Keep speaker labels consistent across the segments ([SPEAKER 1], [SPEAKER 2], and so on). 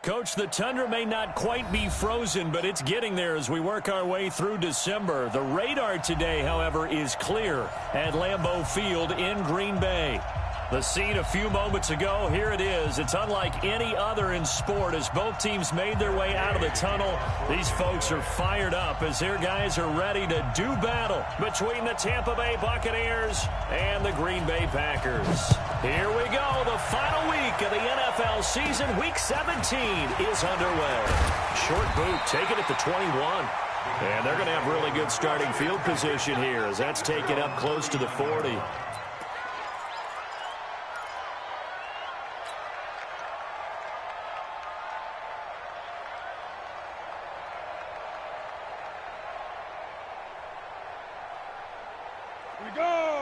[SPEAKER 1] Coach, the tundra may not quite be frozen, but it's getting there as we work our way through December. The radar today, however, is clear at Lambeau Field in Green Bay. The scene a few moments ago, here it is. It's unlike any other in sport as both teams made their way out of the tunnel. These folks are fired up as their guys are ready to do battle between the Tampa Bay Buccaneers and the Green Bay Packers. Here we go. The final week of the NFL season. Week 17 is underway. Short boot taken at the 21. And they're going to have really good starting field position here as that's taken up close to the 40.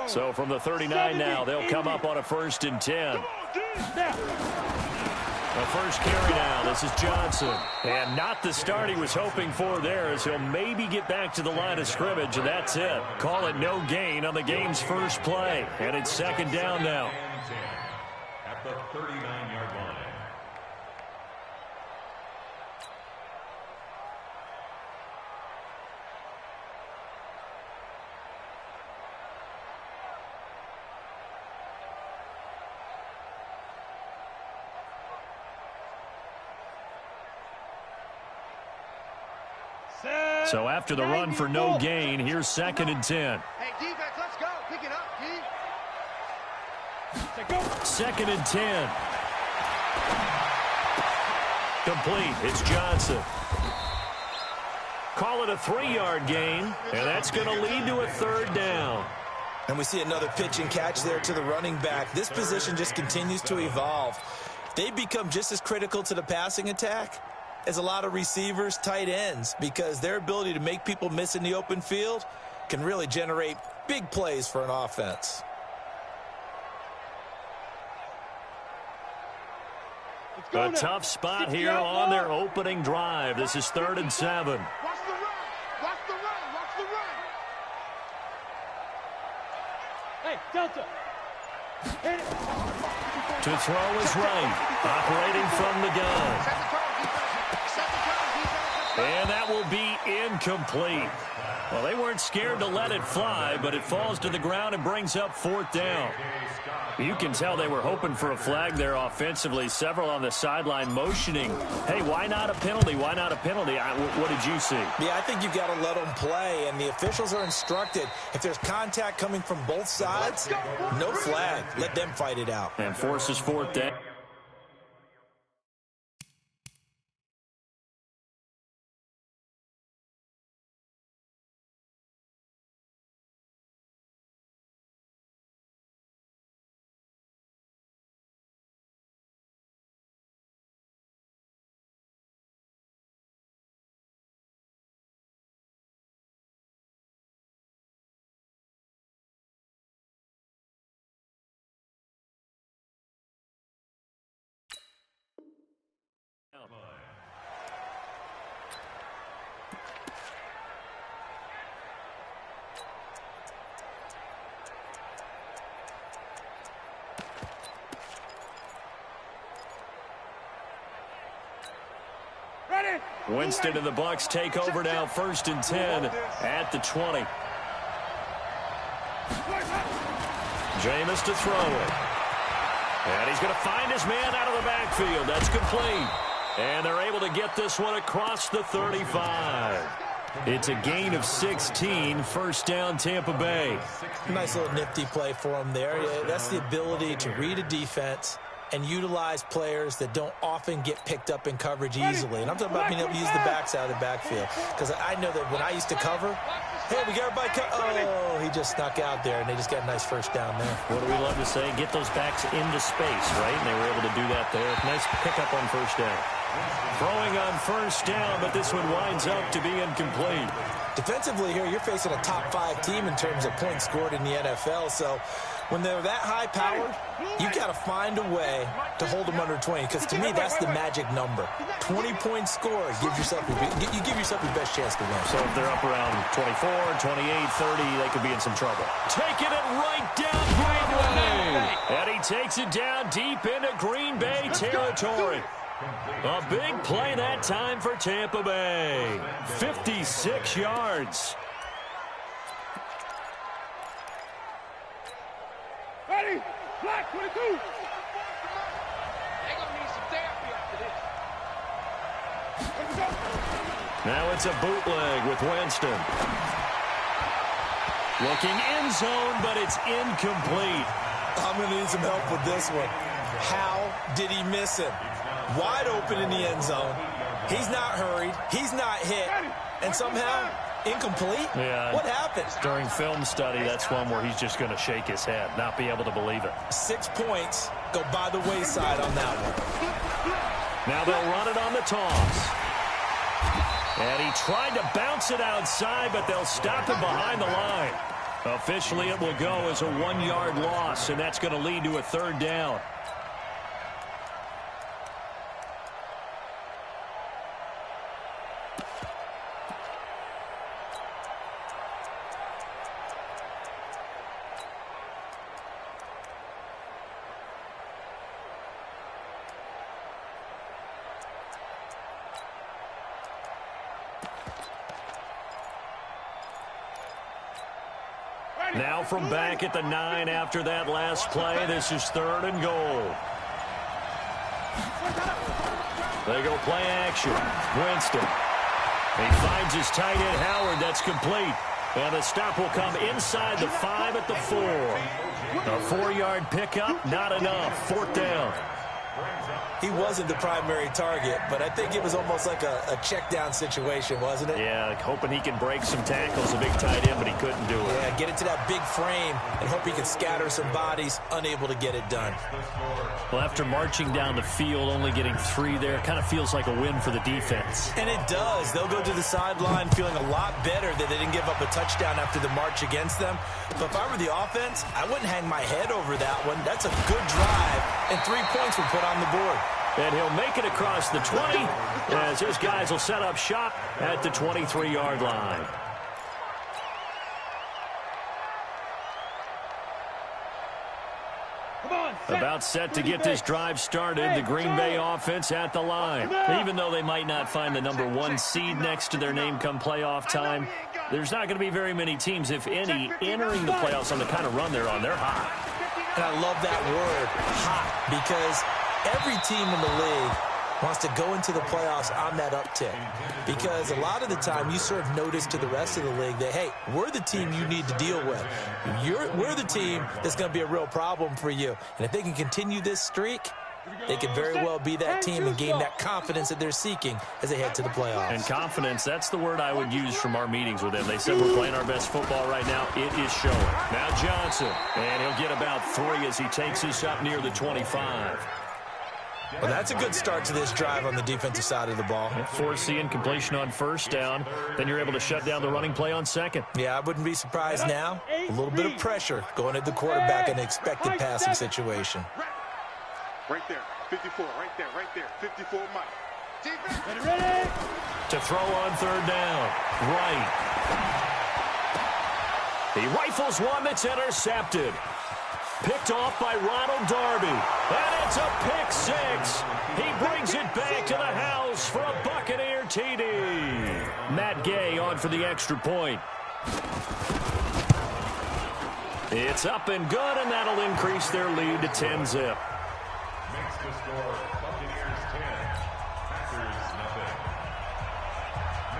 [SPEAKER 1] So from the 39 now, they'll come up on a 1st and 10. A first carry now. This is Johnson. And not the start he was hoping for there as he'll maybe get back to the line of scrimmage, and that's it. Call it no gain on the game's first play. And it's 2nd down now.
[SPEAKER 2] At the 39-yard line.
[SPEAKER 1] So after the run for no gain, here's 2nd and 10.
[SPEAKER 3] Hey, defense, let's go. Pick it up, D.
[SPEAKER 1] 2nd and 10. Complete. It's Johnson. Call it a 3-yard gain, and that's going to lead to a 3rd down.
[SPEAKER 4] And we see another pitch and catch there to the running back. This position just continues to evolve. They become just as critical to the passing attack as a lot of receivers, tight ends, because their ability to make people miss in the open field can really generate big plays for an offense.
[SPEAKER 1] A tough spot here on their opening drive. This is 3rd and 7.
[SPEAKER 3] Watch the run. Watch the run. Watch the run. Hey, Delta. Hit it.
[SPEAKER 1] To throw is right. Operating from the gun. And that will be incomplete. Well, they weren't scared to let it fly, but it falls to the ground and brings up 4th down. You can tell they were hoping for a flag there offensively. Several on the sideline motioning. Hey, why not a penalty? Why not a penalty? What did you see?
[SPEAKER 4] Yeah, I think you've got to let them play, and the officials are instructed. If there's contact coming from both sides, no flag. Let them fight it out.
[SPEAKER 1] And forces 4th down. Winston and the Bucs take over now, 1st and 10 at the 20. Jameis to throw it. And he's going to find his man out of the backfield. That's complete. And they're able to get this one across the 35. It's a gain of 16, 1st down Tampa Bay.
[SPEAKER 4] Nice little nifty play for him there. Yeah, that's the ability to read a defense and utilize players that don't often get picked up in coverage easily. And I'm talking about being able to use the backside of the backfield. Because I know that when I used to cover, hey, we got everybody oh, he just snuck out there, and they just got a nice 1st down there.
[SPEAKER 1] What do we love to say? Get those backs into space, right? And they were able to do that there. Nice pickup on 1st down. Throwing on 1st down, but this one winds up to be incomplete.
[SPEAKER 4] Defensively here, you're facing a top 5 team in terms of points scored in the NFL. So when they're that high-powered, you've got to find a way to hold them under 20. Because to me, that's the magic number. 20-point score. You give yourself your best chance to win.
[SPEAKER 1] So if they're up around 24, 28, 30, they could be in some trouble. Taking it right down Green Bay. And he takes it down deep into Green Bay territory. A big play that time for Tampa Bay. 56 yards.
[SPEAKER 3] Ready? Black 22. They're going to need some therapy after this.
[SPEAKER 1] Now it's a bootleg with Winston. Looking end zone, but it's incomplete.
[SPEAKER 4] I'm going to need some help with this one. How did he miss him? Wide open in the end zone. He's not hurried. He's not hit. And somehow, incomplete?
[SPEAKER 1] Yeah.
[SPEAKER 4] What happened?
[SPEAKER 1] During film study, that's one where he's just going to shake his head, not be able to believe it.
[SPEAKER 4] 6 points go by the wayside on that one.
[SPEAKER 1] Now they'll run it on the toss. And he tried to bounce it outside, but they'll stop him behind the line. Officially, it will go as a 1-yard loss, and that's going to lead to a 3rd down. Now from back at the 9 after that last play, this is 3rd and goal. They go play action. Winston. He finds his tight end, Howard. That's complete. And the stop will come inside the 5 at the 4. A 4-yard pickup, not enough. 4th down.
[SPEAKER 4] He wasn't the primary target, but I think it was almost like a check-down situation, wasn't it?
[SPEAKER 1] Yeah, hoping he can break some tackles, a big tight end, but he couldn't do it.
[SPEAKER 4] Yeah, get it to that big frame and hope he can scatter some bodies, unable to get it done.
[SPEAKER 1] Well, after marching down the field, only getting 3 there, kind of feels like a win for the defense.
[SPEAKER 4] And it does. They'll go to the sideline feeling a lot better that they didn't give up a touchdown after the march against them. But if I were the offense, I wouldn't hang my head over that one. That's a good drive, and 3 points were put on the board.
[SPEAKER 1] And he'll make it across the 20 as his guys will set up shop at the 23-yard line. About set to get this drive started, the Green Bay offense at the line. Even though they might not find the number 1 seed next to their name come playoff time, there's not going to be very many teams, if any, entering the playoffs on the kind of run they're on. They're hot.
[SPEAKER 4] And I love that word, hot, because every team in the league wants to go into the playoffs on that uptick, because a lot of the time you serve notice to the rest of the league that, hey, we're the team you need to deal with. We're the team that's going to be a real problem for you. And if they can continue this streak, they could very well be that team and gain that confidence that they're seeking as they head to the playoffs.
[SPEAKER 1] And confidence, that's the word I would use from our meetings with them. They said we're playing our best football right now. It is showing. Now Johnson, and he'll get about 3 as he takes us up near the 25.
[SPEAKER 4] Well, that's a good start to this drive on the defensive side of the ball.
[SPEAKER 1] Forcing incompletion on 1st down. Then you're able to shut down the running play on 2nd.
[SPEAKER 4] Yeah, I wouldn't be surprised now. A little bit of pressure going at the quarterback in an expected passing situation.
[SPEAKER 3] Right there, 54, right there, 54 Mike. Defense.
[SPEAKER 1] Ready. To throw on 3rd down. Right. He rifles one that's intercepted. Picked off by Ronald Darby. And it's a pick 6. He brings it back to the house for a Buccaneer TD. Matt Gay on for the extra point. It's up and good, and that'll increase their lead to 10-zip.
[SPEAKER 2] Makes the score Buccaneers 10, Packers nothing.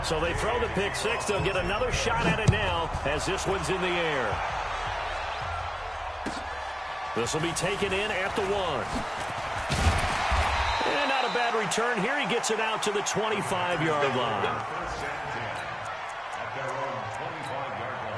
[SPEAKER 1] So they throw the pick 6. They'll get another shot at it now as this one's in the air. This will be taken in at the 1. And not a bad return here. He gets it out to the 25-yard line.
[SPEAKER 2] At their own 25-yard line.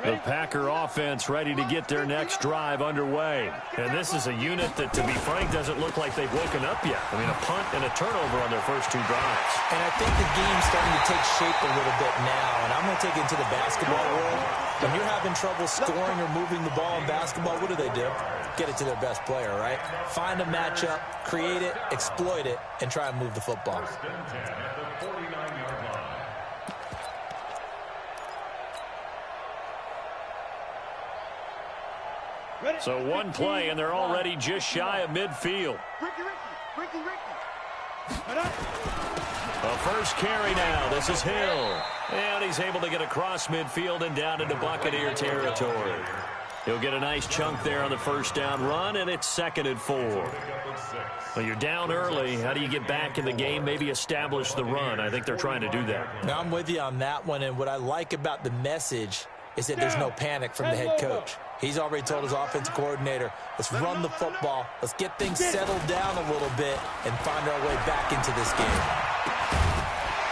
[SPEAKER 1] The Packer offense ready to get their next drive underway. And this is a unit that, to be frank, doesn't look like they've woken up yet. I mean, a punt and a turnover on their first 2 drives.
[SPEAKER 4] And I think the game's starting to take shape a little bit now. And I'm going to take it to the basketball world. When you're having trouble scoring or moving the ball in basketball, what do? Get it to their best player, right? Find a matchup, create it, exploit it, and try and move the football.
[SPEAKER 2] First and 10 at the 49-yard line.
[SPEAKER 1] So one play, and they're already just shy of midfield.
[SPEAKER 3] Ricky.
[SPEAKER 1] The first carry now. This is Hill. And he's able to get across midfield and down into Buccaneer territory. He'll get a nice chunk there on the first down run, and it's 2nd and 4. Well, you're down early. How do you get back in the game, maybe establish the run? I think they're trying to do that.
[SPEAKER 4] Now, I'm with you on that one, and what I like about the message is that there's no panic from the head coach. He's already told his offensive coordinator, let's run the football, let's get things settled down a little bit and find our way back into this game.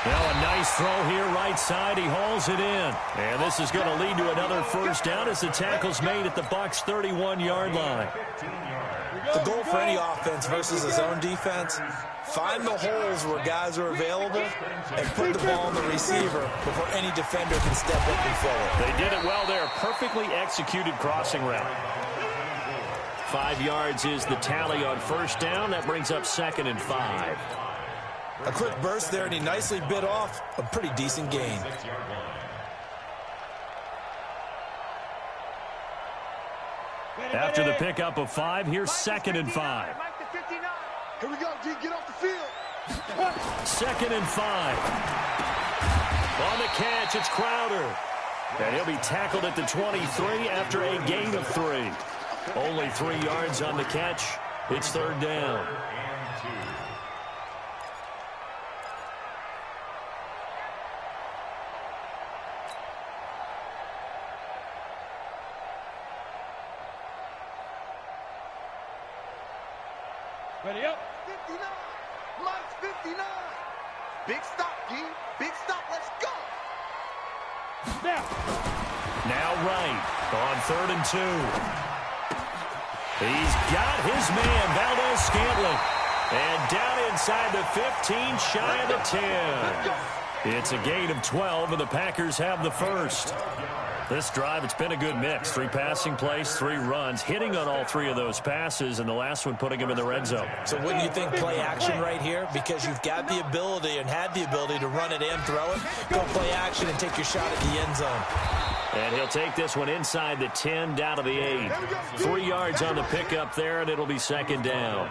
[SPEAKER 1] Well, a nice throw here right side. He hauls it in. And this is going to lead to another first down as the tackle's made at the Bucs' 31-yard line.
[SPEAKER 4] The goal for any offense versus his own defense, find the holes where guys are available and put the ball on the receiver before any defender can step up and fill it.
[SPEAKER 1] They did it well there. Perfectly executed crossing route. 5 yards is the tally on first down. That brings up 2nd and 5.
[SPEAKER 4] A quick burst there, and he nicely bit off a pretty decent gain.
[SPEAKER 1] After the pickup of 5, here's 2nd and 5.
[SPEAKER 3] Here we go, D. Get off the field.
[SPEAKER 1] 2nd and 5. On the catch, it's Crowder. And he'll be tackled at the 23 after a gain of 3. Only 3 yards on the catch. It's 3rd down.
[SPEAKER 3] Ready up. 59. Mike's 59. Big stop, D. Big stop. Let's go.
[SPEAKER 1] Now right on 3rd and 2. He's got his man, Valdez-Scantling. And down inside the 15, shy of the 10. It's a gain of 12, and the Packers have the first. This drive, it's been a good mix. 3 passing plays, 3 runs, hitting on all 3 of those passes, and the last one putting him in the red zone.
[SPEAKER 4] So wouldn't you think play action right here? Because you've got the ability and had the ability to run it and throw it. Go play action and take your shot at the end zone.
[SPEAKER 1] And he'll take this one inside the 10, down to the 8. 3 yards on the pickup there, and it'll be 2nd down.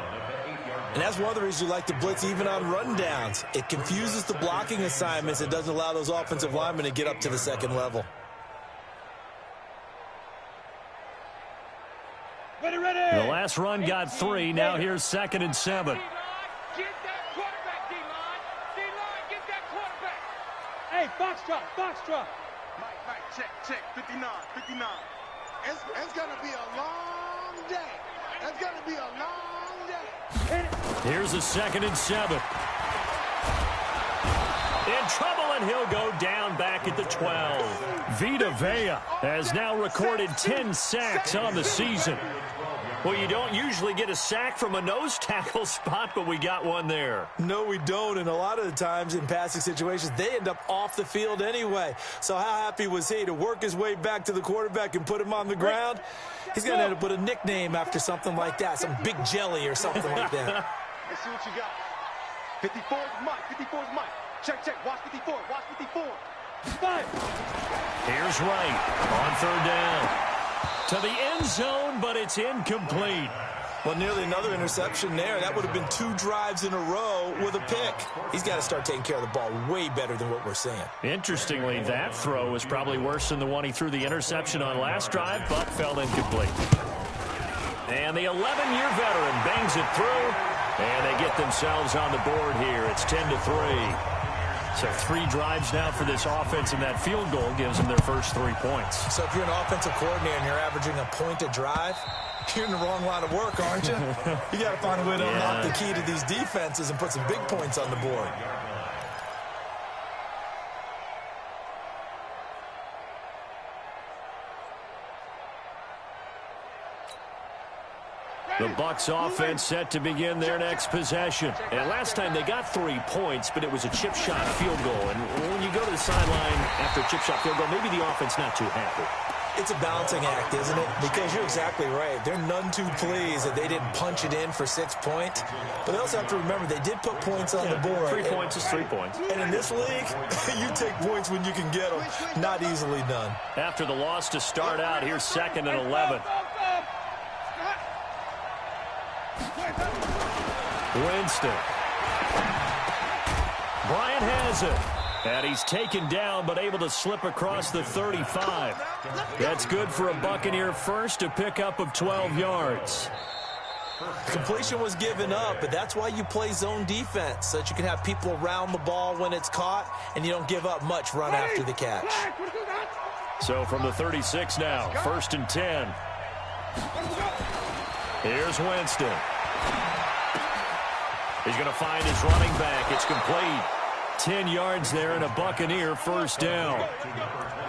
[SPEAKER 4] And that's one of the reasons you like to blitz even on rundowns. It confuses the blocking assignments. It doesn't allow those offensive linemen to get up to the second level.
[SPEAKER 1] The last run got 3. Now here's 2nd and 7.
[SPEAKER 3] Get that quarterback, D-line. D-line, get that quarterback. Hey, Foxtrot. Mike, check. 59. It's going to be a long day. It's going to be a long day.
[SPEAKER 1] Here's a 2nd and 7. In trouble, and he'll go down back at the 12. Vita Vea has now recorded 10 sacks on the season. Well, you don't usually get a sack from a nose tackle spot, but we got one there.
[SPEAKER 4] No, we don't, and a lot of the times in passing situations, they end up off the field anyway. So how happy was he to work his way back to the quarterback and put him on the ground? He's going to have to put a nickname after something like that, some Big Jelly or something like that.
[SPEAKER 3] Let's see what you got. 54 is Mike. Check. Watch 54. Five.
[SPEAKER 1] Here's Wright on 3rd down. To the end zone, but it's incomplete.
[SPEAKER 4] Well, nearly another interception there. That would have been 2 drives in a row with a pick. He's got to start taking care of the ball way better than what we're seeing.
[SPEAKER 1] Interestingly, that throw was probably worse than the one he threw the interception on last drive, but fell incomplete. And the 11-year veteran bangs it through, and they get themselves on the board here. It's 10-3. So 3 drives now for this offense, and that field goal gives them their first 3 points.
[SPEAKER 4] So if you're an offensive coordinator and you're averaging a point a drive, you're in the wrong line of work, aren't you? You got to find a way to unlock the key to these defenses and put some big points on the board.
[SPEAKER 1] The Bucs offense set to begin their next possession. And last time they got 3 points, but it was a chip shot field goal. And when you go to the sideline after a chip shot field goal, maybe the offense not too happy.
[SPEAKER 4] It's a balancing act, isn't it? Because you're exactly right. They're none too pleased that they didn't punch it in for 6 points. But they also have to remember they did put points on the board.
[SPEAKER 1] 3 points is 3 points.
[SPEAKER 4] And in this league, you take points when you can get them. Not easily done.
[SPEAKER 1] After the loss to start out, here's 2nd and 11. Winston. Bryant has it. And he's taken down, but able to slip across the 35. That's good for a Buccaneer first, to pick up of 12 yards.
[SPEAKER 4] Completion was given up, but that's why you play zone defense, so that you can have people around the ball when it's caught, and you don't give up much run after the catch.
[SPEAKER 1] So from the 36 now, 1st and 10. Here's Winston. He's going to find his running back. It's complete. 10 yards there and a Buccaneer first down.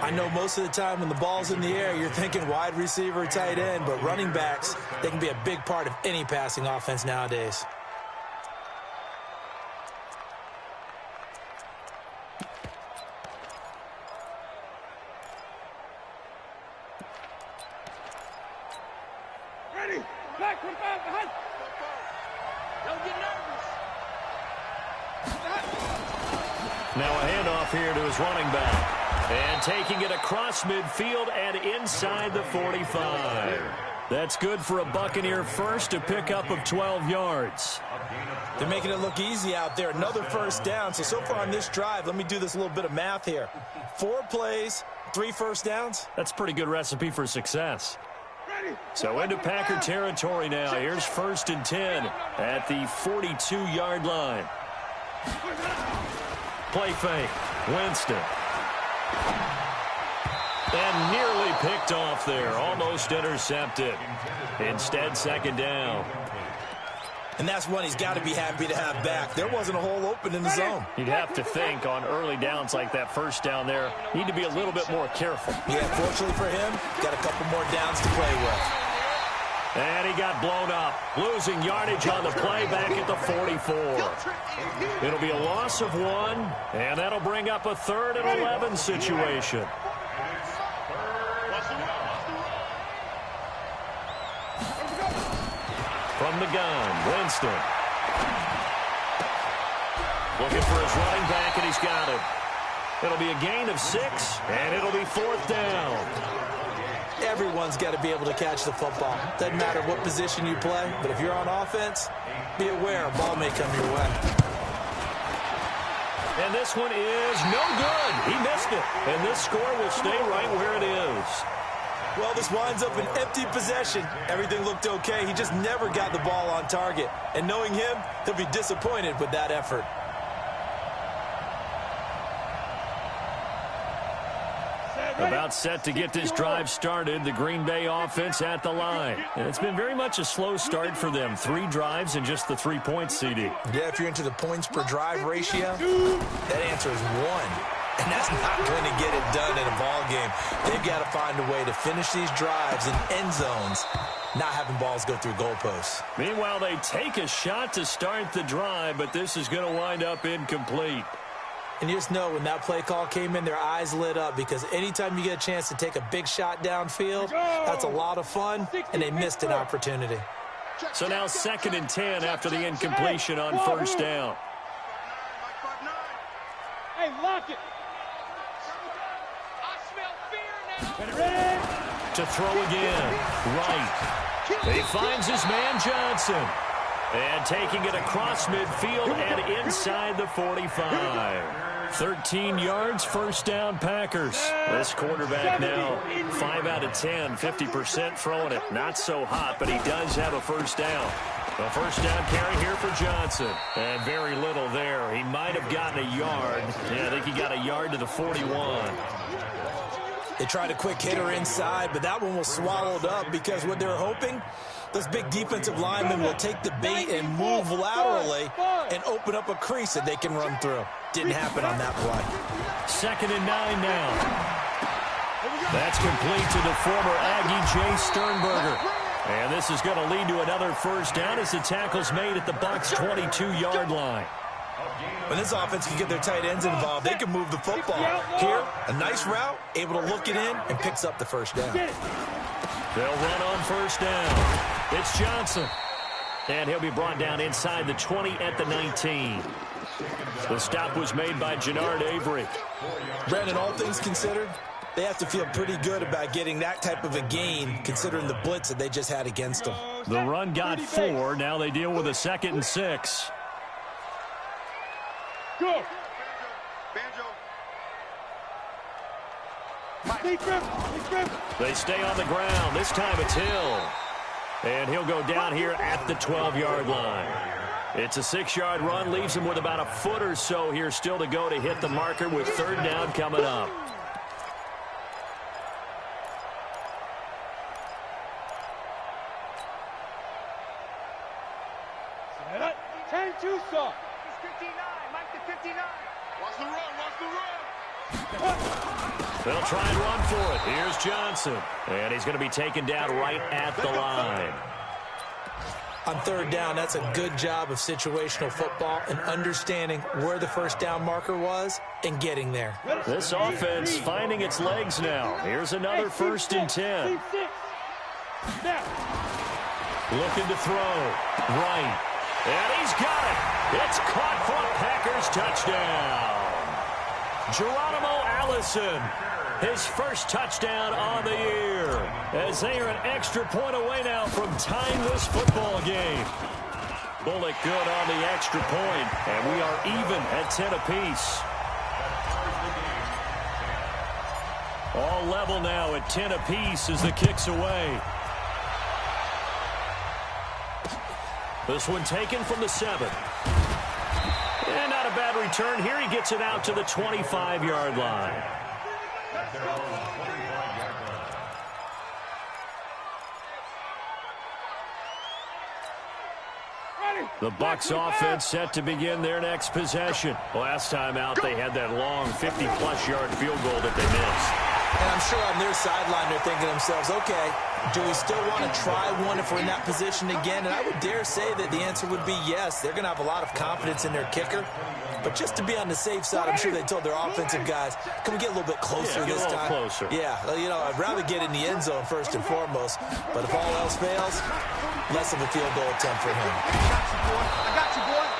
[SPEAKER 4] I know most of the time when the ball's in the air, you're thinking wide receiver, tight end, but running backs, they can be a big part of any passing offense nowadays.
[SPEAKER 3] Ready? Back from behind. Don't get nervous.
[SPEAKER 1] Now a handoff here to his running back. And taking it across midfield and inside the 45. That's good for a Buccaneer first, to pick up of 12 yards.
[SPEAKER 4] They're making it look easy out there. Another first down. So far on this drive, let me do this little bit of math here. 4 plays, 3 first downs.
[SPEAKER 1] That's a pretty good recipe for success. So into Packer territory now. Here's 1st and 10 at the 42-yard line. Play fake. Winston. And nearly picked off there. Almost intercepted. Instead, 2nd down.
[SPEAKER 4] And that's one he's got to be happy to have back. There wasn't a hole open in the zone.
[SPEAKER 1] You'd have to think on early downs like that first down there, need to be a little bit more careful.
[SPEAKER 4] Yeah, fortunately for him, got a couple more downs to play with.
[SPEAKER 1] And he got blown up, losing yardage on the play back at the 44. It'll be a loss of 1, and that'll bring up a 3rd and 11 situation. From the gun, Winston. Looking for his running back, and he's got it. It'll be a gain of 6, and it'll be 4th down.
[SPEAKER 4] Everyone's got to be able to catch the football. Doesn't matter what position you play, but if you're on offense, be aware a ball may come your way.
[SPEAKER 1] And this one is no good. He missed it. And this score will stay right where it is.
[SPEAKER 4] Well, this winds up an empty possession. Everything looked okay. He just never got the ball on target. And knowing him, he'll be disappointed with that effort.
[SPEAKER 1] About set to get this drive started, the Green Bay offense at the line. And it's been very much a slow start for them. 3 drives and just the 3 points, CD.
[SPEAKER 4] Yeah, if you're into the points per drive ratio, that answer is 1. And that's not going to get it done in a ball game. They've got to find a way to finish these drives in end zones, not having balls go through goalposts.
[SPEAKER 1] Meanwhile, they take a shot to start the drive, but this is going to wind up incomplete.
[SPEAKER 4] And you just know when that play call came in, their eyes lit up, because anytime you get a chance to take a big shot downfield, that's a lot of fun, and they missed an opportunity.
[SPEAKER 1] So now 2nd and 10 after the incompletion on 1st down.
[SPEAKER 3] Hey, lock it. I smell fear now.
[SPEAKER 1] To throw again. Right. He finds his man Johnson. And taking it across midfield and inside the 45. 13 yards, 1st down Packers. This quarterback now 5 out of 10, 50% throwing it. Not so hot, but he does have a 1st down. A 1st down carry here for Johnson. And very little there. He might have gotten a yard. Yeah, I think he got a yard to the 41.
[SPEAKER 4] They tried a quick hitter inside, but that one was swallowed up, because what they're hoping, those big defensive linemen will take the bait and move laterally and open up a crease that they can run through. Didn't happen on that play.
[SPEAKER 1] 2nd and 9 now. That's complete to the former Aggie, Jay Sternberger. And this is going to lead to another 1st down as the tackle's made at the Bucs' 22-yard line.
[SPEAKER 4] When this offense can get their tight ends involved, they can move the football. Here, a nice route, able to look it in, and picks up the 1st down.
[SPEAKER 1] They'll run on 1st down. It's Johnson. And he'll be brought down inside the 20 at the 19. The stop was made by Jannard Avery.
[SPEAKER 4] Brandon, all things considered, they have to feel pretty good about getting that type of a gain, considering the blitz that they just had against them.
[SPEAKER 1] The run got 4. Now they deal with a 2nd and 6.
[SPEAKER 3] Go. They
[SPEAKER 1] stay on the ground. This time it's Hill. And he'll go down here at the 12-yard line. It's a 6-yard run, leaves him with about a foot or so here still to go to hit the marker with 3rd down coming up. They'll try and run for it. Here's Johnson. And he's going to be taken down right at the line.
[SPEAKER 4] On 3rd down, that's a good job of situational football and understanding where the 1st down marker was and getting there.
[SPEAKER 1] This offense finding its legs now. Here's another 1st and 10. Looking to throw. Right. And he's got it. It's caught for a Packers touchdown. Geronimo Allison, his first touchdown on the year, as they are an extra point away now from tying this football game. Bullock good on the extra point, and we are even at 10 apiece. All level now at 10 apiece as the kick's away. This one taken from the 7. And not a bad return. Here he gets it out to the 25-yard line. The Bucs offense set to begin their next possession. Last time out, they had that long 50-plus yard field goal that they missed.
[SPEAKER 4] And I'm sure on their sideline they're thinking to themselves, okay, do we still want to try one if we're in that position again? And I would dare say that the answer would be yes. They're going to have a lot of confidence in their kicker. But just to be on the safe side, I'm sure they told their offensive guys, can we get a little bit closer this time?
[SPEAKER 1] Closer.
[SPEAKER 4] Yeah, you know, I'd rather get in the end zone first and foremost. But if all else fails, less of a field goal attempt for him.
[SPEAKER 3] I got you, boy.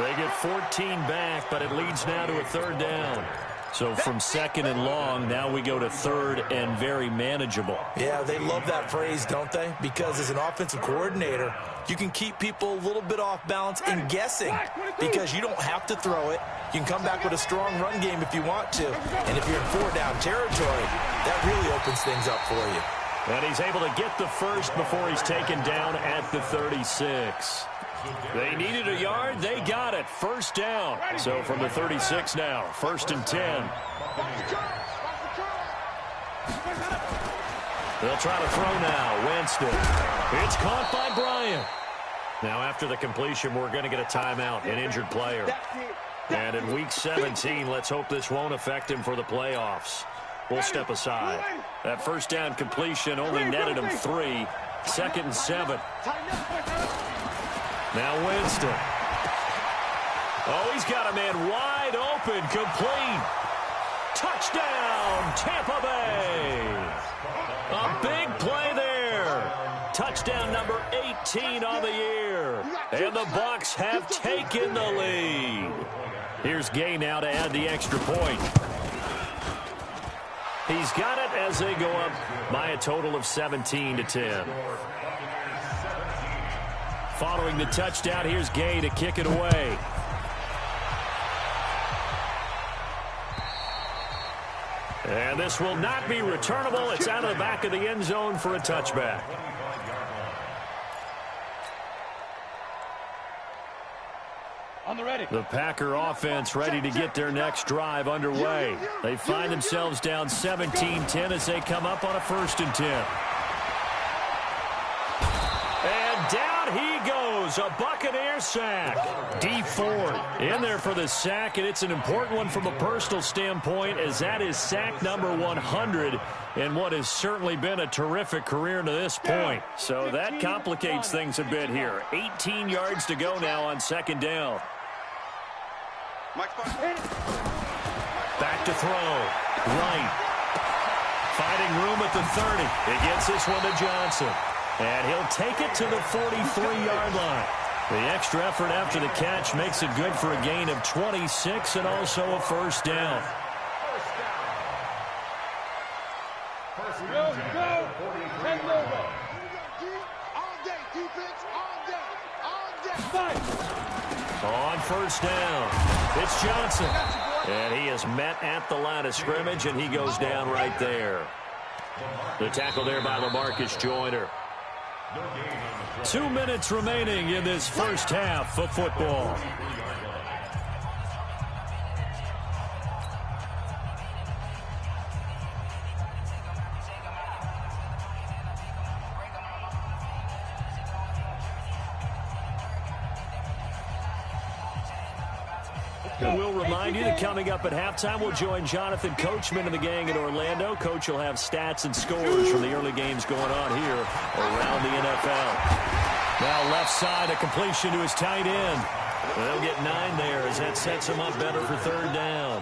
[SPEAKER 1] They get 14 back, but it leads now to a 3rd down. So from 2nd and long, now we go to 3rd and very manageable.
[SPEAKER 4] Yeah, they love that phrase, don't they? Because as an offensive coordinator, you can keep people a little bit off balance and guessing because you don't have to throw it. You can come back with a strong run game if you want to. And if you're in 4-down territory, that really opens things up for you.
[SPEAKER 1] And he's able to get the first before he's taken down at the 36. They needed a yard. They got it. 1st down. So from the 36 now, 1st and 10. They'll try to throw now. Winston. It's caught by Bryant. Now after the completion, we're going to get a timeout, an injured player. And in week 17, let's hope this won't affect him for the playoffs. We'll step aside. That 1st down completion only netted him 3. 2nd and 7. Now Winston. Oh, he's got a man wide open, complete. Touchdown, Tampa Bay. A big play there. Touchdown number 18 on the year. And the Bucs have taken the lead. Here's Gay now to add the extra point. He's got it as they go up by a total of 17-10. Following the touchdown, here's Gay to kick it away. And this will not be returnable. It's out of the back of the end zone for a touchback.
[SPEAKER 3] On the ready.
[SPEAKER 1] The Packer offense ready to get their next drive underway. They find themselves down 17-10 as they come up on a 1st and 10. And down he goes, a Buccaneer sack. Dee Ford in there for the sack, and it's an important one from a personal standpoint as that is sack number 100 in what has certainly been a terrific career to this point. So that complicates things a bit here. 18 yards to go now on 2nd down. Back to throw. Right. Finding room at the 30. He gets this one to Johnson. And he'll take it to the 43-yard line. The extra effort after the catch makes it good for a gain of 26 and also a 1st down.
[SPEAKER 3] Go, go. 10 logo. All day, defense, all day, all day. Fight.
[SPEAKER 1] On first down, it's Johnson. And he is met at the line of scrimmage, and he goes down right there. The tackle there by LaMarcus Joyner. 2 minutes remaining in this first half of football. And we'll remind you that coming up at halftime, we'll join Jonathan Coachman and the gang in Orlando. Coach will have stats and scores from the early games going on here around the NFL. Now left side, a completion to his tight end. They'll get 9 there as that sets him up better for third down.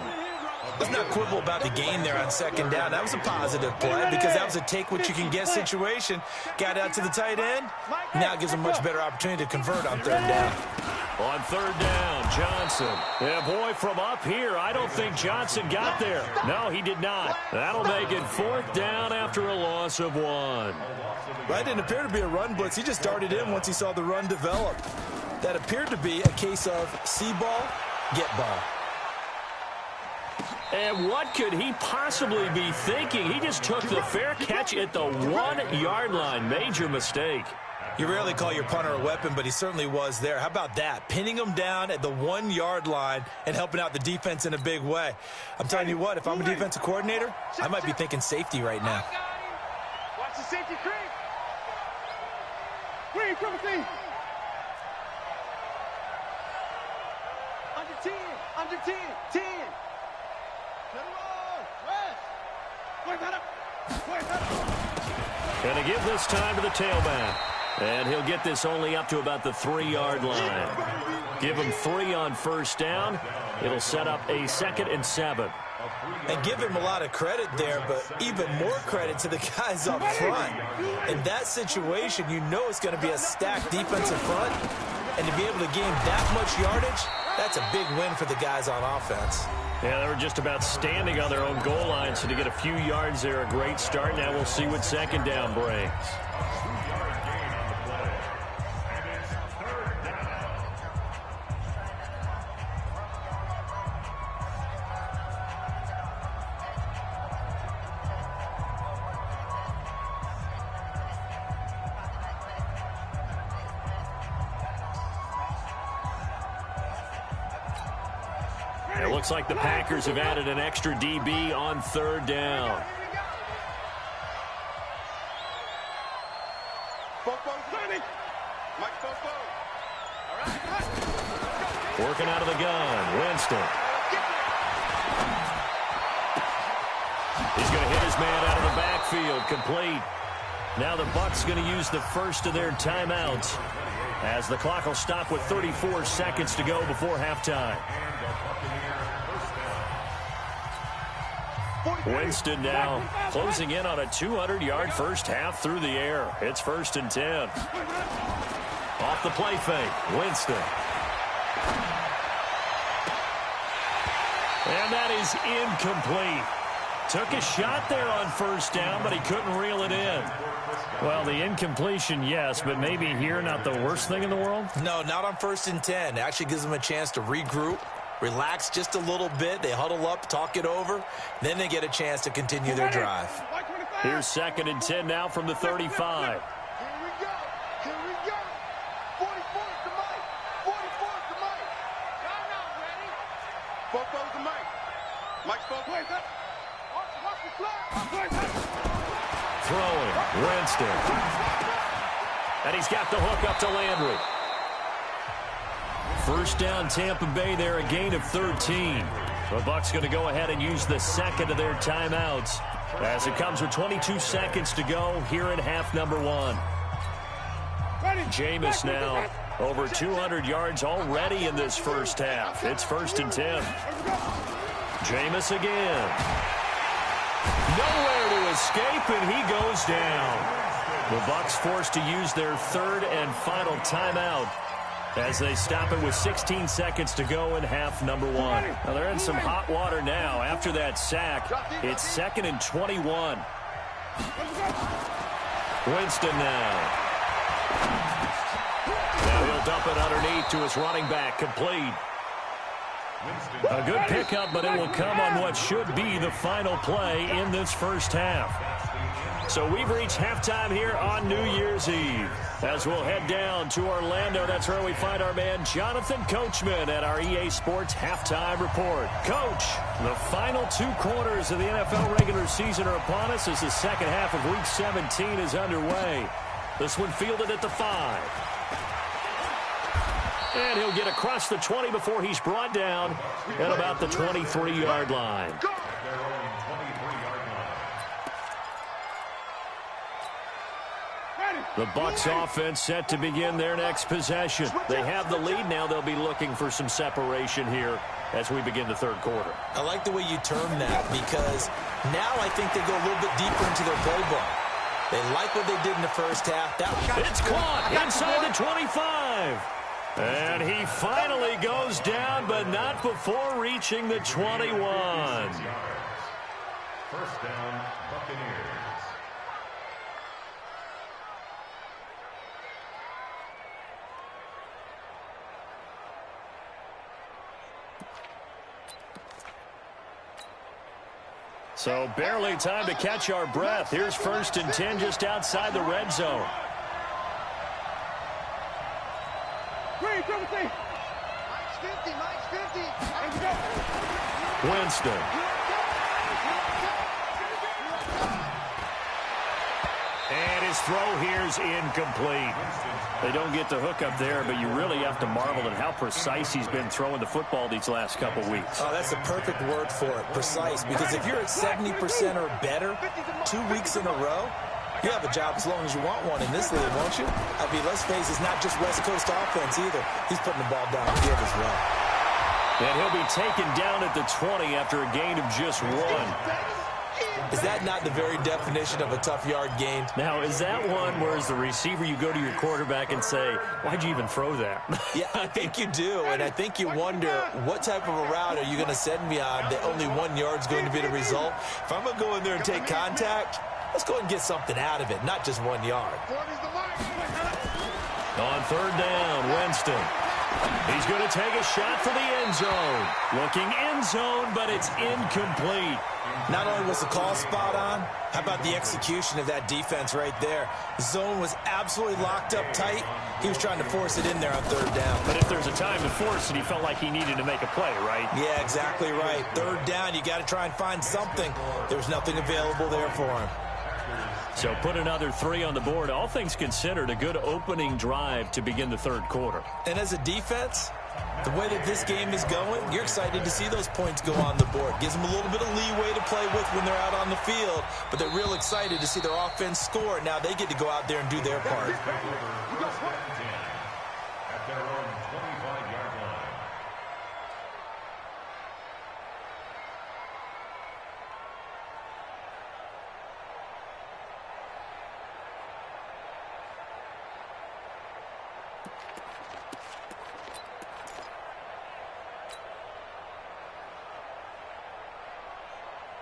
[SPEAKER 4] Let's not quibble about the gain there on second down. That was a positive play because that was a take-what-you-can-get situation. Got out to the tight end. Now it gives him a much better opportunity to convert on third down.
[SPEAKER 1] On third down, Johnson. Yeah, boy, from up here, I don't think Johnson got there. No, he did not. That'll make it fourth down after a loss of 1.
[SPEAKER 4] That didn't appear to be a run blitz. He just darted in once he saw the run develop. That appeared to be a case of see ball, get ball.
[SPEAKER 1] And what could he possibly be thinking? He just took the fair catch at the 1-yard line. Major mistake.
[SPEAKER 4] You rarely call your punter a weapon, but he certainly was there. How about that? Pinning him down at the 1-yard line and helping out the defense in a big way. I'm telling you what, if I'm a defensive coordinator, I might be thinking safety right now.
[SPEAKER 3] Watch the safety creep. Creep, triple team. Under 10, under 10, 10.
[SPEAKER 1] Gonna give this time to the tailback. And he'll get this only up to about the 3-yard line. Give him 3 on first down. It'll set up a 2nd and 7.
[SPEAKER 4] And give him a lot of credit there, but even more credit to the guys up front. In that situation, you know it's going to be a stacked defensive front. And to be able to gain that much yardage, that's a big win for the guys on offense.
[SPEAKER 1] Yeah, they were just about standing on their own goal line, so to get a few yards there, a great start. Now we'll see what second down brings. It looks like the Packers have added an extra DB on third down. Working out of the gun, Winston. He's going to hit his man out of the backfield, complete. Now the Bucs going to use the first of their timeouts as the clock will stop with 34 seconds to go before halftime. Winston now closing in on a 200-yard first half through the air. It's 1st and 10. Off the play fake, Winston. And that is incomplete. Took a shot there on first down, but he couldn't reel it in. Well, the incompletion, yes, but maybe here not the worst thing in the world?
[SPEAKER 4] No, not on 1st and 10. It actually gives them a chance to regroup, relax just a little bit. They huddle up, talk it over. Then they get a chance to continue their drive.
[SPEAKER 1] Here's 2nd and 10 now from the 35.
[SPEAKER 3] Here we go. Here we go. 44 to Mike. 44 to Mike. Y'all not ready. Both to Mike. Mike's both ways up. Watch the flag.
[SPEAKER 1] Throwing, Winston. And he's got the hook up to Landry. First down, Tampa Bay there, a gain of 13. The Bucs going to go ahead and use the second of their timeouts as it comes with 22 seconds to go here in half number 1. Jameis now over 200 yards already in this first half. It's 1st and 10. Jameis again. Nowhere to escape, and he goes down. The Bucs forced to use their 3rd and final timeout as they stop it with 16 seconds to go in half number 1. Now they're in some hot water now. After that sack, it's 2nd and 21. Winston now. Now he'll dump it underneath to his running back. Complete. A good pickup, but it will come on what should be the final play in this first half. So we've reached halftime here on New Year's Eve. As we'll head down to Orlando, that's where we find our man Jonathan Coachman at our EA Sports Halftime Report. Coach, the final 2 quarters of the NFL regular season are upon us as the second half of Week 17 is underway. This one fielded at the 5. And he'll get across the 20 before he's brought down at about the 23-yard line. The Bucs offense set to begin their next possession. They have the lead now. They'll be looking for some separation here as we begin the third quarter.
[SPEAKER 4] I like the way you term that because now I think they go a little bit deeper into their playbook. They like what they did in the first half.
[SPEAKER 1] It's caught inside the 25. And he finally goes down, but not before reaching the 21.
[SPEAKER 2] First down, Buccaneers.
[SPEAKER 1] So barely time to catch our breath. Here's 1st and 10 just outside the red zone. Winston. And his throw here is incomplete. They don't get the hook up there, but you really have to marvel at how precise he's been throwing the football these last couple weeks.
[SPEAKER 4] Oh, that's the perfect word for it, precise. Because if you're at 70% or better 2 weeks in a row, you have a job as long as you want one in this league, won't you? I mean, let's face it, it's not just West Coast offense either. He's putting the ball downfield as well.
[SPEAKER 1] And he'll be taken down at the 20 after a gain of just 1.
[SPEAKER 4] Is that not the very definition of a tough yard gain?
[SPEAKER 1] Now, is that one where as the receiver you go to your quarterback and say, why'd you even throw that?
[SPEAKER 4] Yeah, I think you do, and I think you wonder what type of a route are you going to send me on that only 1 yard's going to be the result? If I'm going to go in there and take contact, let's go and get something out of it, not just 1 yard.
[SPEAKER 1] On 3rd down, Winston. He's going to take a shot for the end zone. Looking end zone, but it's incomplete.
[SPEAKER 4] Not only was the call spot on, how about the execution of that defense right there? The zone was absolutely locked up tight. He was trying to force it in there on 3rd down.
[SPEAKER 1] But if there's a time to force it, he felt like he needed to make a play, right?
[SPEAKER 4] Yeah, exactly right. 3rd down, you got to try and find something. There was nothing available there for him.
[SPEAKER 1] So put another 3 on the board. All things considered, a good opening drive to begin the third quarter.
[SPEAKER 4] And as a defense, the way that this game is going, you're excited to see those points go on the board. Gives them a little bit of leeway to play with when they're out on the field, but they're real excited to see their offense score. Now they get to go out there and do their part.
[SPEAKER 2] At their own 25-yard line.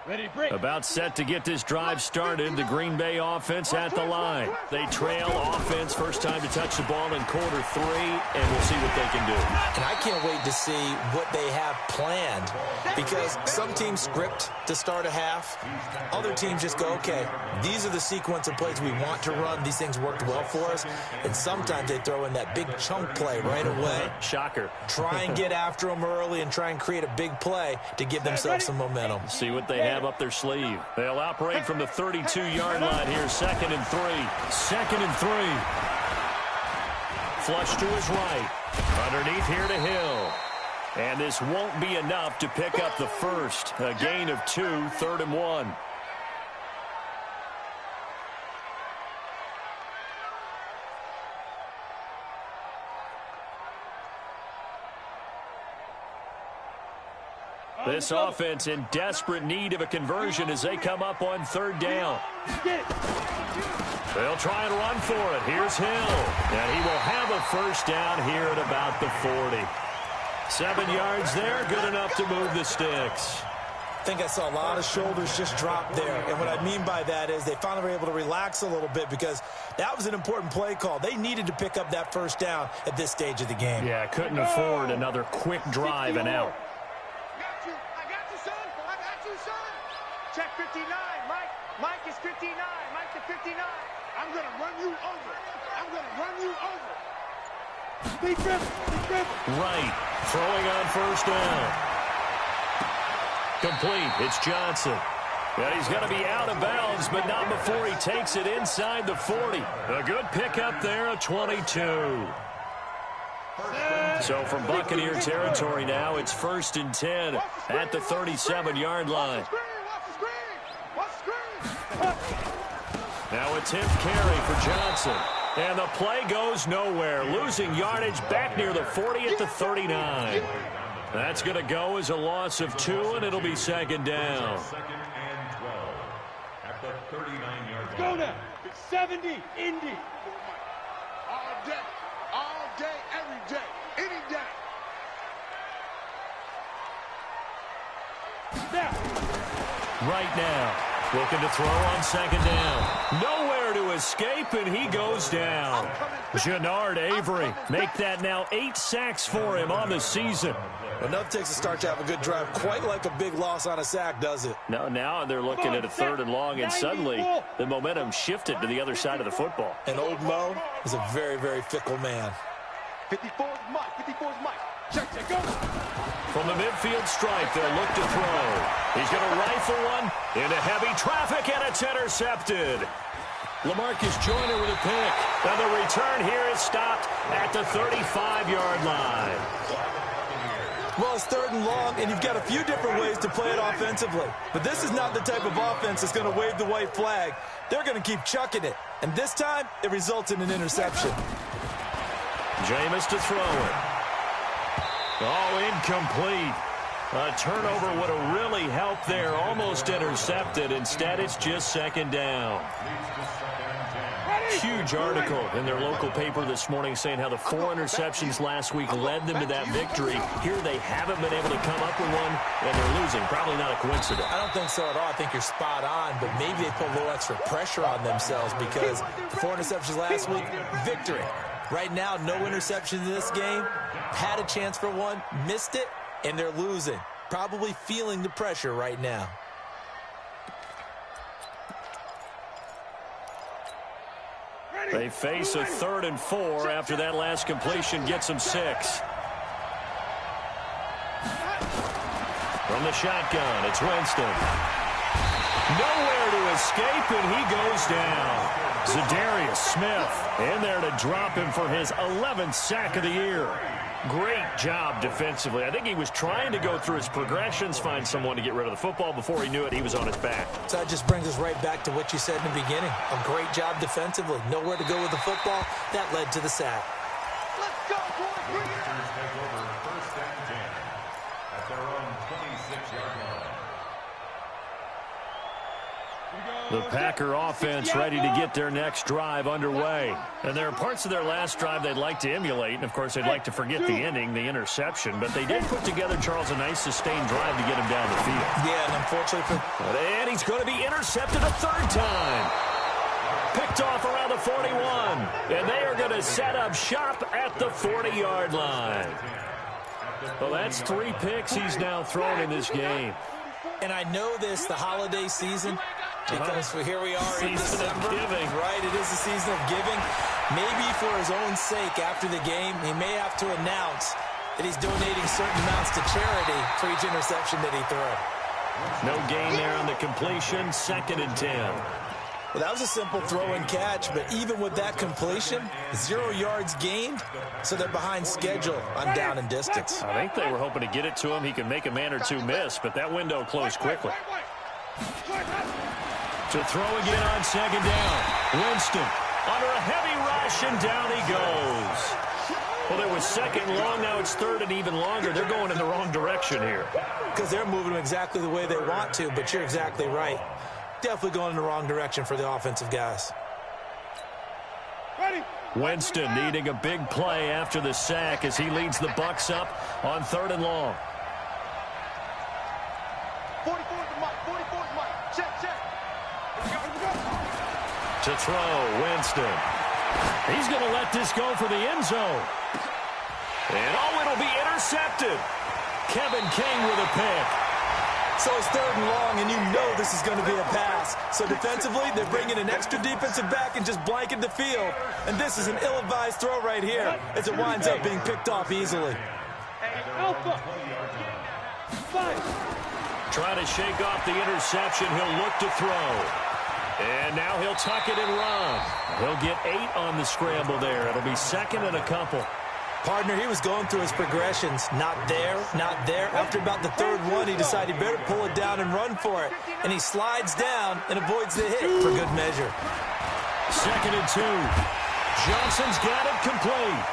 [SPEAKER 3] Ready, break.
[SPEAKER 1] About set to get this drive started, the Green Bay offense at the line. They trail offense, first time to touch the ball in quarter 3, and we'll see what they can do.
[SPEAKER 4] And I can't wait to see what they have planned because some teams script to start a half. Other teams just go, okay, these are the sequence of plays we want to run. These things worked well for us. And sometimes they throw in that big chunk play right away.
[SPEAKER 1] Shocker.
[SPEAKER 4] Try and get after them early and try and create a big play to give themselves some momentum.
[SPEAKER 1] See what they have up their sleeve. They'll operate from the 32-yard line here, 2nd and 3. 2nd and 3. Flush to his right. Underneath here to Hill. And this won't be enough to pick up the first. A gain of 2, 3rd and 1. This offense in desperate need of a conversion as they come up on 3rd down. They'll try and run for it. Here's Hill. And he will have a first down here at about the 40. 7 yards there, good enough to move the sticks.
[SPEAKER 4] think I saw a lot of shoulders just drop there. And what I mean by that is they finally were able to relax a little bit because that was an important play call. They needed to pick up that first down at this stage of the game.
[SPEAKER 1] Yeah, couldn't afford another quick drive and out.
[SPEAKER 3] I got you, son. I got you, son. Check 59. Mike is 59. Mike to 59. I'm going to run you over. I'm going to run you over. Deep dribble.
[SPEAKER 1] Right. Throwing on first down. Complete. It's Johnson. And he's going to be out of bounds, but not before he takes it inside the 40. A good pickup there, a 22. So from Buccaneer territory now, it's 1st and 10 at the 37-yard line. Now a 10th carry for Johnson. And the play goes nowhere. Losing yardage back near the 40 at the 39. That's going to go as a loss of 2, and it'll be 2nd down.
[SPEAKER 2] 2nd and 12 at the 39-yard line.
[SPEAKER 3] Go now. 70, Indy. All day, every day, any day.
[SPEAKER 1] Right now, looking to throw on 2nd down. Nowhere to escape, and he goes down. Jannard Avery make that now 8 sacks for him on the season.
[SPEAKER 4] Enough takes a start to have a good drive. Quite like a big loss on a sack, does it?
[SPEAKER 1] No, now they're looking at a 3rd and long, and suddenly the momentum shifted to the other side of the football.
[SPEAKER 4] And old Mo is a very, very fickle man.
[SPEAKER 3] 54 is Mike. Check, go.
[SPEAKER 1] From the midfield stripe, they'll look to throw. He's going to rifle one into heavy traffic, and it's intercepted. LaMarcus Joyner with a pick. And the return here is stopped at the 35-yard line.
[SPEAKER 4] Well, it's 3rd and long, and you've got a few different ways to play it offensively. But this is not the type of offense that's going to wave the white flag. They're going to keep chucking it. And this time, it results in an interception.
[SPEAKER 1] Jameis to throw it. Oh, incomplete. A turnover would have really helped there. Almost intercepted. Instead, it's just 2nd down. Huge article in their local paper this morning saying how the 4 interceptions last week led them to that victory. Here they haven't been able to come up with one, and they're losing. Probably not a coincidence.
[SPEAKER 4] I don't think so at all. I think you're spot on, but maybe they put a little extra pressure on themselves because the 4 interceptions last week, victory. Right now, no interceptions in this game. Had a chance for one, missed it, and they're losing. Probably feeling the pressure right now.
[SPEAKER 1] They face a 3rd and 4 after that last completion gets them 6. From the shotgun, it's Winston. Nowhere to escape, and he goes down. Za'Darius Smith in there to drop him for his 11th sack of the year. Great job defensively. I think he was trying to go through his progressions, find someone to get rid of the football. Before he knew it, he was on his back.
[SPEAKER 4] So that just brings us right back to what you said in the beginning. A great job defensively. Nowhere to go with the football. That led to the sack.
[SPEAKER 3] Let's go, boys. Bring it on.
[SPEAKER 2] Take over 1st and 10 at their own 26-yard line.
[SPEAKER 1] The Packer offense ready to get their next drive underway. And there are parts of their last drive they'd like to emulate. And, of course, they'd like to forget the ending, the interception. But they did put together, Charles, a nice sustained drive to get him down the field.
[SPEAKER 4] Yeah, and unfortunately
[SPEAKER 1] And he's going to be intercepted a 3rd time. Picked off around the 41. And they are going to set up shop at the 40-yard line. Well, that's 3 picks he's now thrown in this game.
[SPEAKER 4] And I know this, the holiday season, because here we are in December.
[SPEAKER 1] Giving.
[SPEAKER 4] Right, it is the season of giving. Maybe for his own sake after the game, he may have to announce that he's donating certain amounts to charity for each interception that he threw.
[SPEAKER 1] No gain there on the completion, 2nd and 10.
[SPEAKER 4] Well, that was a simple throw and catch, but even with that completion, 0 yards gained, so they're behind schedule on down and distance.
[SPEAKER 1] I think they were hoping to get it to him. He could make a man or two miss, but that window closed quickly. To throw again on 2nd down. Winston under a heavy rush, and down he goes. Well, there was 2nd long. Now it's 3rd and even longer. They're going in the wrong direction here.
[SPEAKER 4] Because they're moving them exactly the way they want to, but you're exactly right. Definitely going in the wrong direction for the offensive guys.
[SPEAKER 1] Winston needing a big play after the sack as he leads the Bucs up on 3rd and long.
[SPEAKER 3] 44 is the mic. 44 is the mic. Check, check. Here we go.
[SPEAKER 1] To throw, Winston. He's going to let this go for the end zone. And, it'll be intercepted. Kevin King with a pick.
[SPEAKER 4] So it's 3rd and long, and you know this is going to be a pass. So defensively, they're bringing an extra defensive back and just blanking the field. And this is an ill-advised throw right here as it winds up being picked off easily.
[SPEAKER 3] Alpha. 5.
[SPEAKER 1] Trying to shake off the interception. He'll look to throw. And now he'll tuck it and run. He'll get 8 on the scramble there. It'll be 2nd and a couple.
[SPEAKER 4] Partner, he was going through his progressions. Not there, not there. After about the 3rd one, he decided he better pull it down and run for it. And he slides down and avoids the hit for good measure.
[SPEAKER 1] 2nd and 2. Johnson's got it complete.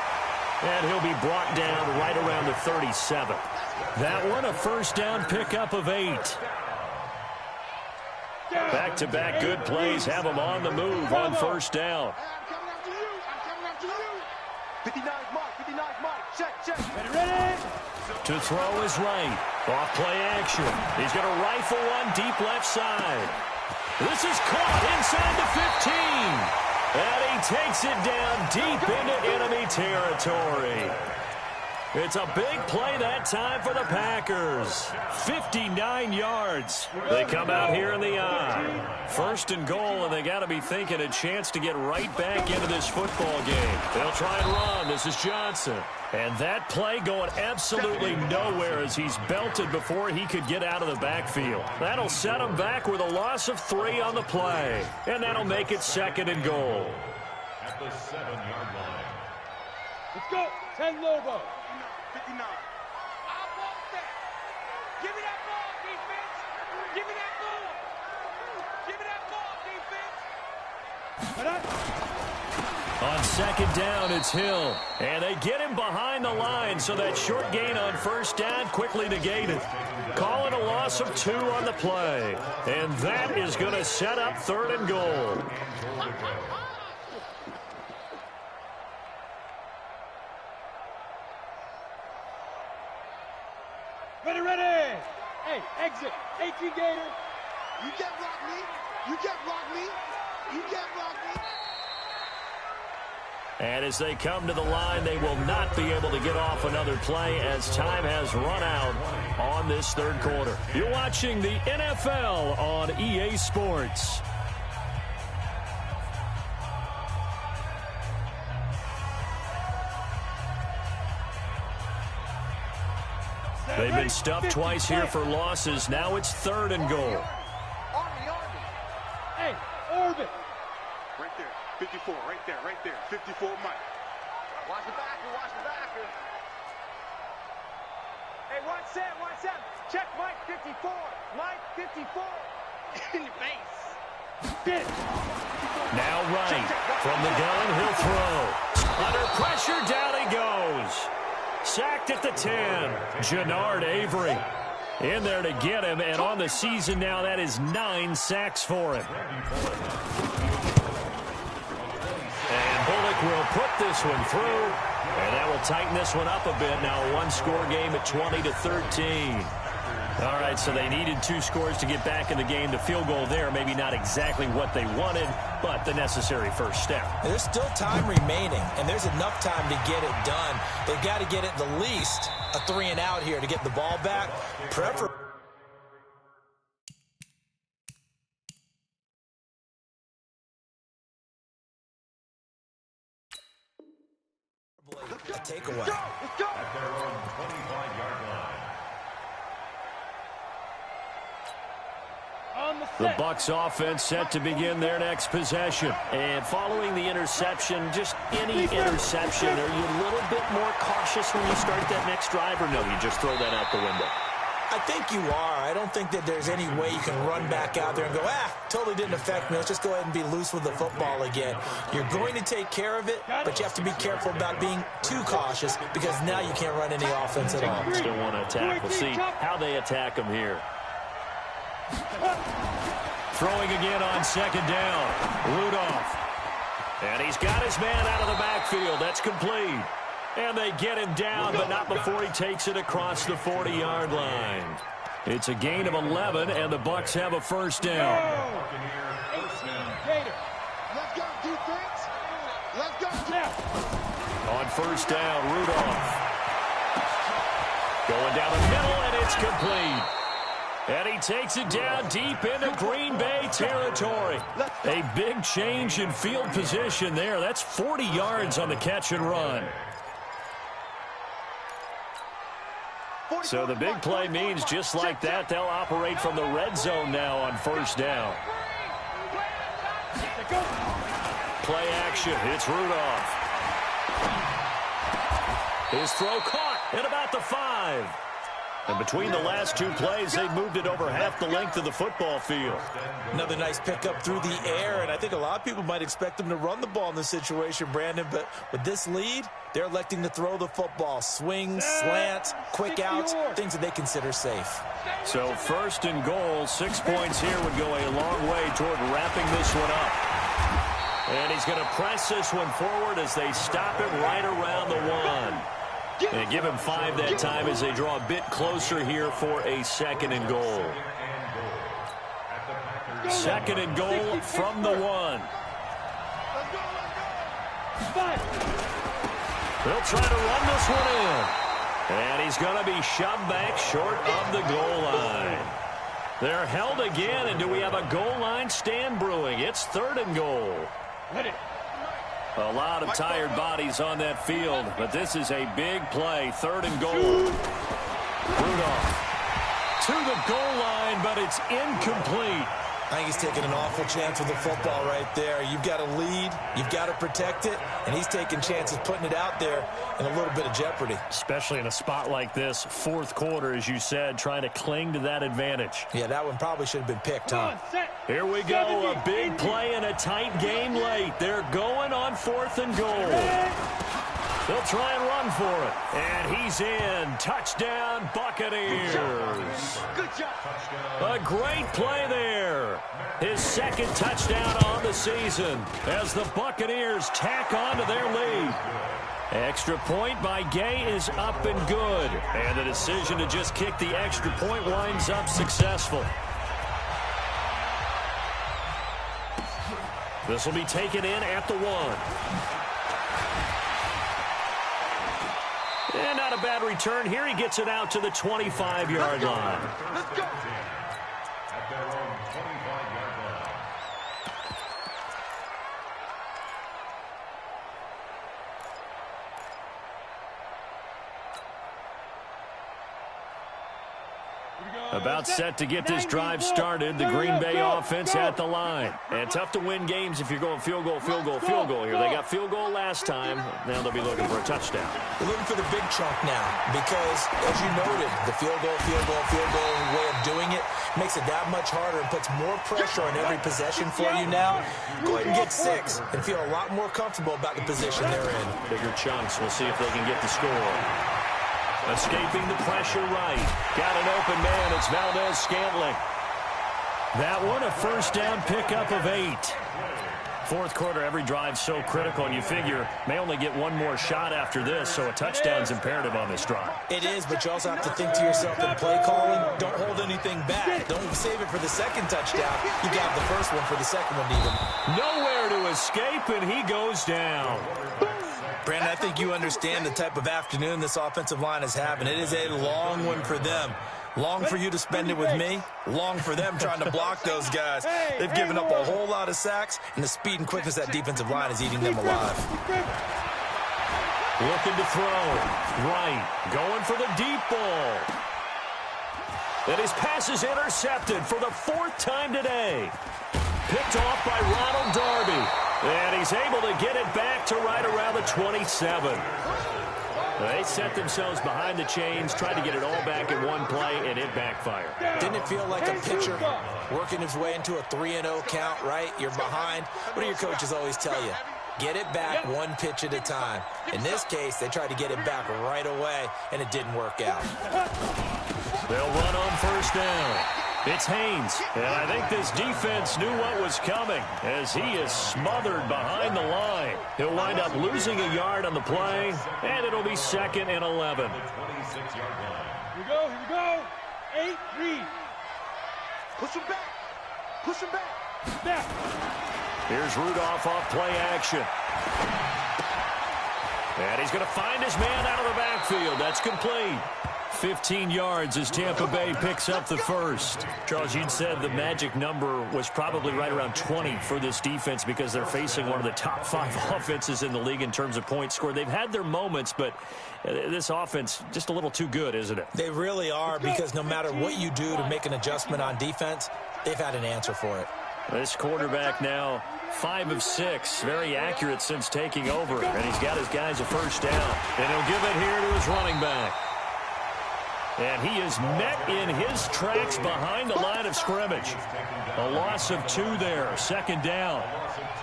[SPEAKER 1] And he'll be brought down right around the 37. That one, a first down pickup of 8. Back-to-back good plays have him on the move on first down.
[SPEAKER 3] I'm coming after you. I'm coming after you. 59's Mike. 59's Mike. Check, check. Ready?
[SPEAKER 1] To throw is right. Off play action. He's going to rifle one deep left side. This is caught inside the 15. And he takes it down deep into enemy territory. It's a big play that time for the Packers. 59 yards. They come out here in the eye. 1st and goal, and they got to be thinking a chance to get right back into this football game. They'll try and run. This is Johnson. And that play going absolutely nowhere as he's belted before he could get out of the backfield. That'll set him back with a loss of 3 on the play. And that'll make it 2nd and goal.
[SPEAKER 2] At the 7-yard line.
[SPEAKER 3] Let's go. 10 Lobo. 59. I want that. Give me that ball, defense. Give me that ball. Give me that ball, defense.
[SPEAKER 1] On 2nd down, it's Hill. And they get him behind the line, so that short gain on first down quickly negated. Call it a loss of 2 on the play. And that is going to set up 3rd and goal.
[SPEAKER 3] Ready. Hey, exit. 18 Gator. You can't block me. You can't block me. You can't block me.
[SPEAKER 1] And as they come to the line, they will not be able to get off another play as time has run out on this 3rd quarter. You're watching the NFL on EA Sports. They've been stuffed twice here for losses. Now it's 3rd and goal.
[SPEAKER 3] Army. Hey, orbit. Right there. 54. Right there. 54 Mike. Watch the backer. Hey, watch Sam. Check Mike 54. Mike 54. In your face. Bitch.
[SPEAKER 1] Now right. From the gun, he'll throw. Under pressure, down he goes. Sacked at the 10. Jannard Avery in there to get him. And on the season now, that is 9 sacks for him. And Bullock will put this one through. And that will tighten this one up a bit. Now a 1-score game at 20-13. All right, so they needed 2 scores to get back in the game. The field goal there, maybe not exactly what they wanted, but the necessary first step.
[SPEAKER 4] There's still time remaining, and there's enough time to get it done. They've got to get at the least a 3 and out here to get the ball back. Preferably a takeaway.
[SPEAKER 3] Let's go.
[SPEAKER 2] At their own 25-yard line.
[SPEAKER 1] The Bucs offense set to begin their next possession. And following the interception, just any interception, are you a little bit more cautious when you start that next drive, or no, you just throw that out the window?
[SPEAKER 4] I think you are. I don't think that there's any way you can run back out there and go, totally didn't affect me. Let's just go ahead and be loose with the football again. You're going to take care of it, but you have to be careful about being too cautious because now you can't run any offense at all.
[SPEAKER 1] Still want to attack. We'll see how they attack them here. Throwing again on 2nd down. Rudolph. And he's got his man out of the backfield. That's complete. And they get him down, but not before he takes it across the 40-yard line. It's a gain of 11, and the Bucs have a first down.
[SPEAKER 3] Let's go, defense. Let's go.
[SPEAKER 1] On first down, Rudolph. Going down the middle, and it's complete. And he takes it down deep into Green Bay territory. A big change in field position there. That's 40 yards on the catch and run. So the big play means just like that, they'll operate from the red zone now on first down. Play action. It's Rudolph. His throw caught at about the 5. And between the last two plays, they moved it over half the length of the football field.
[SPEAKER 4] Another nice pickup through the air, and I think a lot of people might expect them to run the ball in this situation, Brandon, but with this lead, they're electing to throw the football. Swings, slants, quick outs, things that they consider safe.
[SPEAKER 1] So first and goal, 6 points here would go a long way toward wrapping this one up. And he's going to press this one forward as they stop it right around the 1. And give him 5 that time as they draw a bit closer here for a second and goal. Second and goal from the 1. They'll try to run this one in. And he's going to be shoved back short of the goal line. They're held again, and do we have a goal line stand brewing? It's third and goal. A lot of tired bodies on that field, but this is a big play. Third and goal. Rudolph to the goal line, but it's incomplete.
[SPEAKER 4] I think he's taking an awful chance with the football right there. You've got to lead, you've got to protect it, and he's taking chances putting it out there in a little bit of jeopardy.
[SPEAKER 1] Especially in a spot like this, fourth quarter, as you said, trying to cling to that advantage.
[SPEAKER 4] Yeah, that one probably should have been picked, huh?
[SPEAKER 1] Here we go, a big play in a tight game late. They're going on fourth and goal. They'll try and run for it. And he's in. Touchdown, Buccaneers.
[SPEAKER 3] Good job.
[SPEAKER 1] A great play there. His second touchdown on the season as the Buccaneers tack on to their lead. Extra point by Gay is up and good. And the decision to just kick the extra point winds up successful. This will be taken in at the 1. And not a bad return. Here he gets it out to the 25-yard line.
[SPEAKER 3] Let's go.
[SPEAKER 2] At their own 25-yard line.
[SPEAKER 1] About set to get this drive started. The Green Bay offense at the line. And tough to win games if you're going field goal, field goal, field goal here. They got field goal last time. Now they'll be looking for a touchdown.
[SPEAKER 4] They're looking for the big chunk now because, as you noted, the field goal way of doing it makes it that much harder and puts more pressure on every possession for you now. Go ahead and get 6 and feel a lot more comfortable about the position they're in.
[SPEAKER 1] Bigger chunks. We'll see if they can get the score. Escaping the pressure right. Got an open man. It's Valdez-Scantling. That one, a first down pickup of 8. Fourth quarter, every drive so critical, and you figure may only get one more shot after this, so a touchdown's imperative on this drive.
[SPEAKER 4] It is, but you also have to think to yourself in play calling, don't hold anything back. Don't save it for the second touchdown. You got the first one for the second one even.
[SPEAKER 1] Nowhere to escape, and he goes down.
[SPEAKER 4] Brandon, I think you understand the type of afternoon this offensive line is having. It is a long one for them. Long for you to spend it with me. Long for them trying to block those guys. They've given up a whole lot of sacks, and the speed and quickness of that defensive line is eating them alive.
[SPEAKER 1] Looking to throw. Right. Going for the deep ball. And his pass is intercepted for the 4th time today. Picked off by Ronald Darby. And he's able to get it back to right around the 27. They set themselves behind the chains, tried to get it all back in one play, and it backfired.
[SPEAKER 4] Didn't it feel like a pitcher working his way into a 3-0 count, right? You're behind. What do your coaches always tell you? Get it back one pitch at a time. In this case, they tried to get it back right away, and it didn't work out.
[SPEAKER 1] They'll run on first down. It's Haynes, and I think this defense knew what was coming as he is smothered behind the line. He'll wind up losing a yard on the play, and it'll be 2nd and 11.
[SPEAKER 3] Here we go, here we go. 8, read. Push him back. Push him back. Back.
[SPEAKER 1] Here's Rudolph off play action. And he's going to find his man out of the backfield. That's complete. 15 yards as Tampa Bay picks up the first. Charles, you'd said the magic number was probably right around 20 for this defense because they're facing one of the top 5 offenses in the league in terms of points scored. They've had their moments, but this offense just a little too good, isn't it?
[SPEAKER 4] They really are, because no matter what you do to make an adjustment on defense, they've had an answer for it.
[SPEAKER 1] This quarterback now 5 of 6, very accurate since taking over, and he's got his guys a first down. And he'll give it here to his running back. And he is met in his tracks behind the line of scrimmage. A loss of 2 there, second down.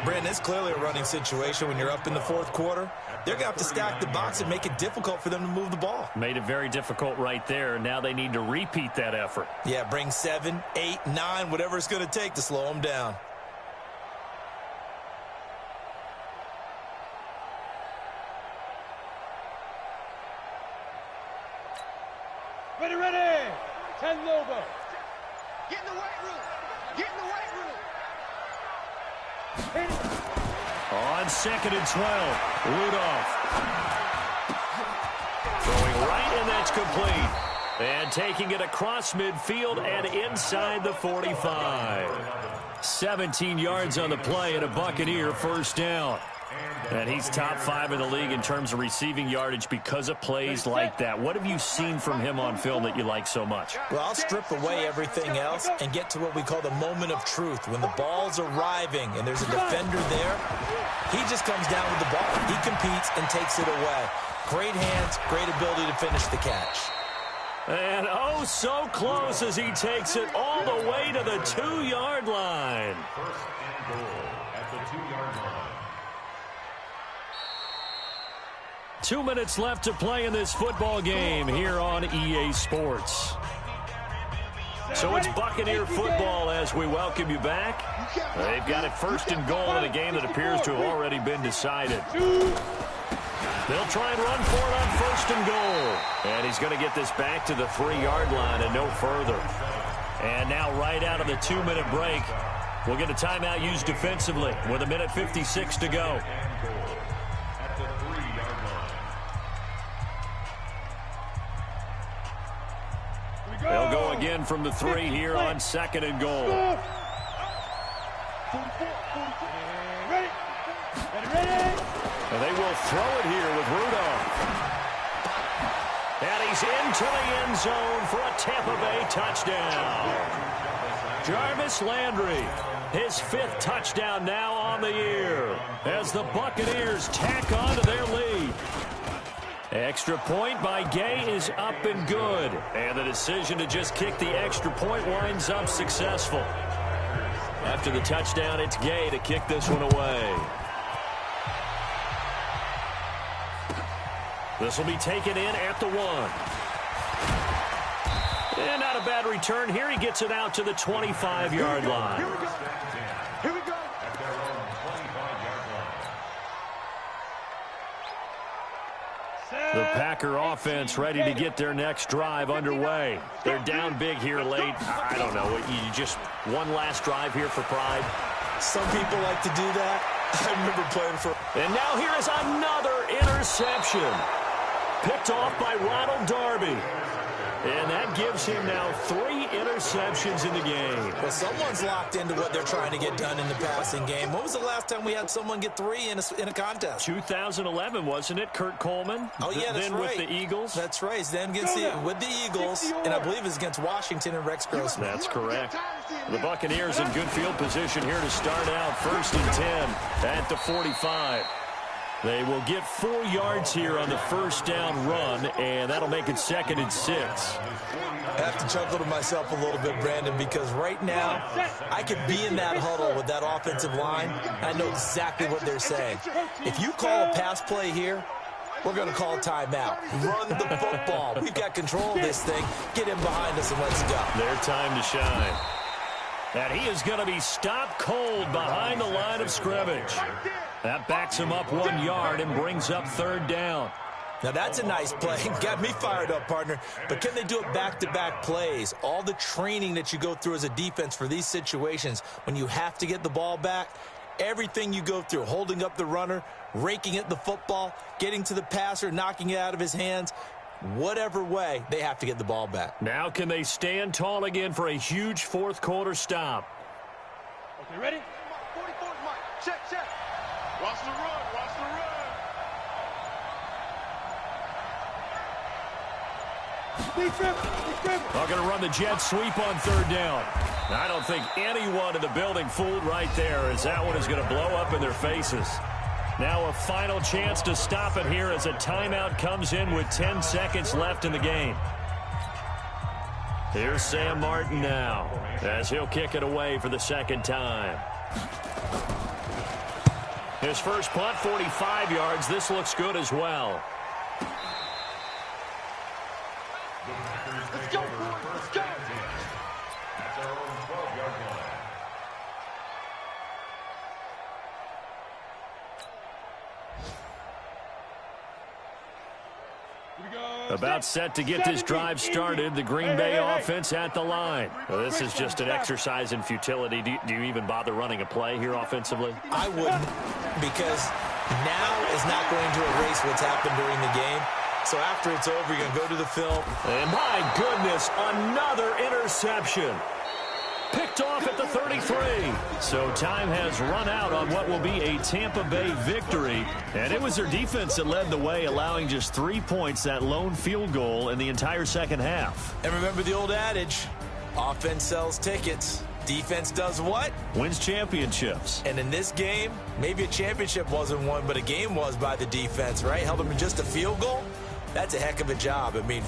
[SPEAKER 4] Brandon, it's clearly a running situation when you're up in the fourth quarter. They're going to have to stack the box and make it difficult for them to move the ball.
[SPEAKER 1] Made it very difficult right there. Now they need to repeat that effort.
[SPEAKER 4] Yeah, bring 7, 8, 9, whatever it's going to take to slow them down.
[SPEAKER 3] Ready, ready. 10 Lobo. Get in the weight room. Get in the weight room. Hit it.
[SPEAKER 1] On 2nd and 12, Rudolph. Throwing right, and that's complete. And taking it across midfield and inside the 45. 17 yards on the play and a Buccaneer first down. And he's top 5 in the league in terms of receiving yardage because of plays like that. What have you seen from him on film that you like so much?
[SPEAKER 4] Well, I'll strip away everything else and get to what we call the moment of truth. When the ball's arriving and there's a defender there, he just comes down with the ball. He competes and takes it away. Great hands, great ability to finish the catch.
[SPEAKER 1] And oh, so close as he takes it all the way to the 2-yard line.
[SPEAKER 2] First and goal at the 2-yard line.
[SPEAKER 1] 2 minutes left to play in this football game here on EA Sports. So it's Buccaneer football as we welcome you back. They've got it first and goal in a game that appears to have already been decided. They'll try and run for it on first and goal. And he's going to get this back to the 3-yard line and no further. And now right out of the 2-minute break, we'll get a timeout used defensively with 1:56 to go. They'll go again from the 3 here on 2nd and goal. And they will throw it here with Rudolph. And he's into the end zone for a Tampa Bay touchdown. Jarvis Landry, his 5th touchdown now on the year as the Buccaneers tack on to their lead. Extra point by Gay is up and good. And the decision to just kick the extra point winds up successful. After the touchdown, it's Gay to kick this one away. This will be taken in at the 1. And not a bad return here. He gets it out to the 25-yard line.
[SPEAKER 3] Here we go. Here we go.
[SPEAKER 2] At their own 25-yard line.
[SPEAKER 1] The Packer offense ready to get their next drive underway. They're down big here late. I don't know. You just one last drive here for pride.
[SPEAKER 4] Some people like to do that. I remember playing for...
[SPEAKER 1] And now here is another interception. Picked off by Ronald Darby. And that gives him now 3 interceptions in the game.
[SPEAKER 4] Well, someone's locked into what they're trying to get done in the passing game. When was the last time we had someone get 3 in a contest?
[SPEAKER 1] 2011, wasn't it? Kurt Coleman.
[SPEAKER 4] Oh, yeah, that's
[SPEAKER 1] then
[SPEAKER 4] right.
[SPEAKER 1] With the Eagles.
[SPEAKER 4] That's right. Then with the Eagles, and I believe it's against Washington and Rex Grossman.
[SPEAKER 1] That's correct. The Buccaneers in good field position here to start out 1st and 10 at the 45. They will get 4 yards here on the first down run, and that'll make it 2nd and 6.
[SPEAKER 4] I have to chuckle to myself a little bit, Brandon, because right now I could be in that huddle with that offensive line. I know exactly what they're saying. If you call a pass play here, we're going to call a timeout. Run the football. We've got control of this thing. Get him behind us and let's go.
[SPEAKER 1] Their time to shine. And he is going to be stopped cold behind the line of scrimmage. That backs him up 1 yard and brings up 3rd down.
[SPEAKER 4] Now, that's a nice play. Got me fired up, partner. But can they do it back-to-back plays? All the training that you go through as a defense for these situations, when you have to get the ball back, everything you go through, holding up the runner, raking at the football, getting to the passer, knocking it out of his hands, whatever way, they have to get the ball back.
[SPEAKER 1] Now can they stand tall again for a huge fourth-quarter stop?
[SPEAKER 3] Okay, ready? 44, Mike. Check. Watch the run.
[SPEAKER 1] They're going to run the jet sweep on third down. I don't think anyone in the building fooled right there, as that one is going to blow up in their faces. Now a final chance to stop it here as a timeout comes in with 10 seconds left in the game. Here's Sam Martin now, as he'll kick it away for the second time. His first punt, 45 yards. This looks good as well.
[SPEAKER 3] Let's go, boys. Let's go.
[SPEAKER 2] That's our own 12-yard line.
[SPEAKER 1] About set to get this drive started. The Green Bay offense at the line. Well, this is just an exercise in futility. Do you even bother running a play here offensively?
[SPEAKER 4] I wouldn't, because now is not going to erase what's happened during the game. So after it's over, you're going to go to the film.
[SPEAKER 1] And my goodness, another interception. Picked off at the 33. So time has run out on what will be a Tampa Bay victory. And it was their defense that led the way, allowing just 3 points, that lone field goal in the entire second half.
[SPEAKER 4] And remember the old adage, offense sells tickets. Defense does what?
[SPEAKER 1] Wins championships.
[SPEAKER 4] And in this game, maybe a championship wasn't won, but a game was by the defense, right? Held them to just a field goal. That's a heck of a job. I mean,